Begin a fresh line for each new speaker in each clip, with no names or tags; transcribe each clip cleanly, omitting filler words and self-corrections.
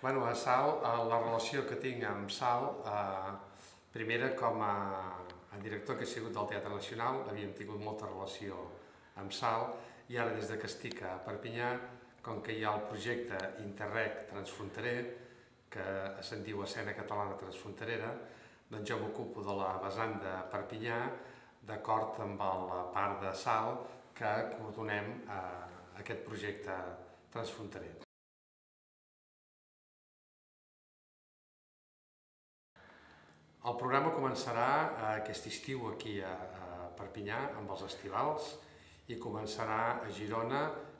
Bueno, a Salt, la relació que tinc amb Salt, primera com a director que he sigut del Teatre Nacional, havíem tingut molta relació amb Salt i ara des de que estic a Perpinyà, com que hi ha el projecte Interreg Transfronterer, que se'n diu Escena Catalana Transfronterera, doncs jo m'ocupo de la vessant de Perpinyà d'acord amb la part de Salt que coordonem aquest projecte transfronterer. El programa començarà aquest estiu aquí a Perpinyà amb els estivals i començarà a Girona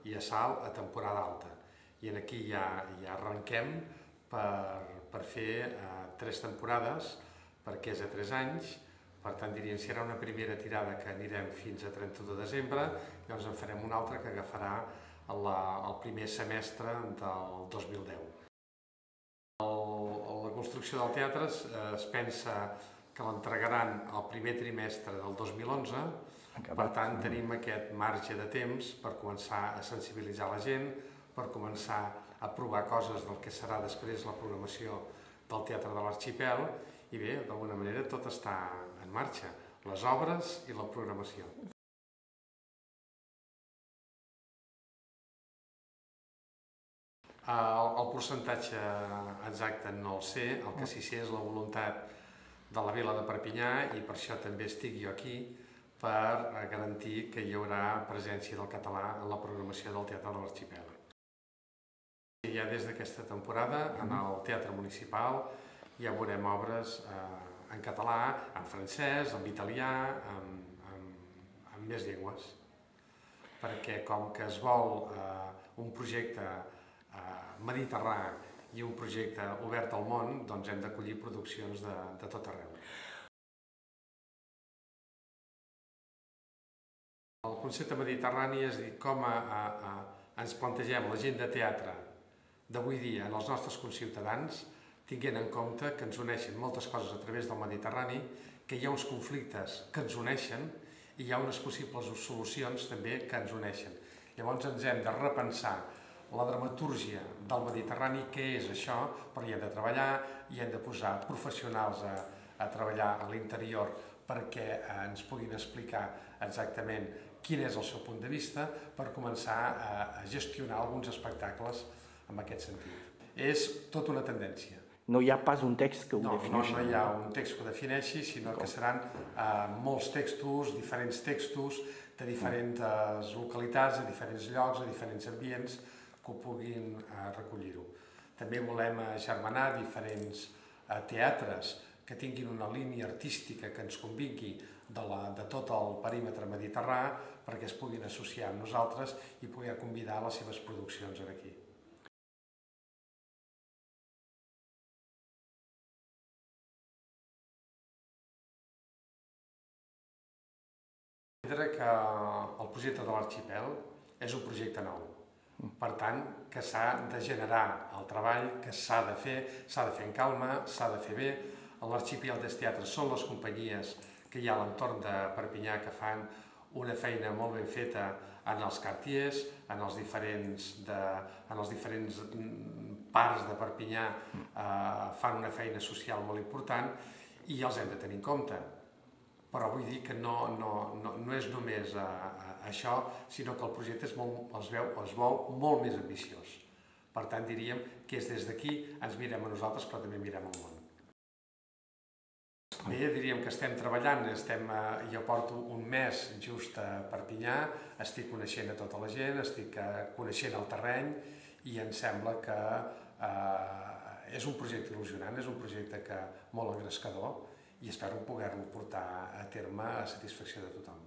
i a Salt a temporada alta. I aquí ja arrenquem per fer 3 temporades, perquè és a 3 anys, per tant diríem si serà una primera tirada que anirem fins a 31 de desembre, llavors en farem una altra que agafarà el primer semestre del 2010. La construcció del teatre es pensa que l'entregaran el primer trimestre del 2011, per tant tenim aquest marge de temps per començar a sensibilitzar la gent, per començar a provar coses del que serà després la programació del Teatre de l'Arxipel i bé, d'alguna manera tot està en marxa, les obres i la programació. El percentatge exacte no el sé, el que sí sé és la voluntat de la vila de Perpinyà i per això també estic jo aquí per garantir que hi haurà presència del català en la programació del Teatre de l'Arxipel. Ja des d'aquesta temporada en el Teatre Municipal ja veurem obres en català, en francès, en italià, en més llengües, perquè com que es vol un projecte mediterrani i un projecte obert al món, doncs hem d'acollir produccions de tot arreu. El concepte mediterrani és dir com ens plantegem l'agenda de teatre d'avui dia en els nostres conciutadans, tinguent en compte que ens uneixen moltes coses a través del Mediterrani, que hi ha uns conflictes que ens uneixen i hi ha unes possibles solucions també que ens uneixen. Llavors ens hem de repensar la dramatúrgia del Mediterrani, què és això, però hi hem de treballar, hi hem de posar professionals a treballar a l'interior perquè ens puguin explicar exactament quin és el seu punt de vista per començar a gestionar alguns espectacles en aquest sentit. És tota una tendència.
No hi ha pas un text que ho defineixi.
No hi ha un text que ho defineixi, sinó que seran molts textos, diferents textos de diferents localitats, de diferents llocs, de diferents ambients, que ho puguin recollir-ho. També volem agermanar diferents teatres que tinguin una línia artística que ens convingui de tot el perímetre mediterrani perquè es puguin associar amb nosaltres i poder convidar les seves produccions aquí. Que el projecte de l'Arxipel és un projecte nou. Per tant, que s'ha de generar el treball, que s'ha de fer en calma, s'ha de fer bé. L'Arxipel dels Teatres són les companyies que hi ha a l'entorn de Perpinyà que fan una feina molt ben feta en els quartiers, en els diferents parts de Perpinyà fan una feina social molt important i els hem de tenir en compte. Però vull dir que no és només això, sinó que el projecte es vol molt més ambiciós. Per tant, diríem que és des d'aquí, ens mirem a nosaltres, però també mirem al món. Bé, diríem que estem treballant, jo porto un mes just a Perpinyà, estic coneixent a tota la gent, estic coneixent el terreny i em sembla que és un projecte il·lusionant, és un projecte molt engrescador i espero poder-lo portar a terme a satisfacció de tothom.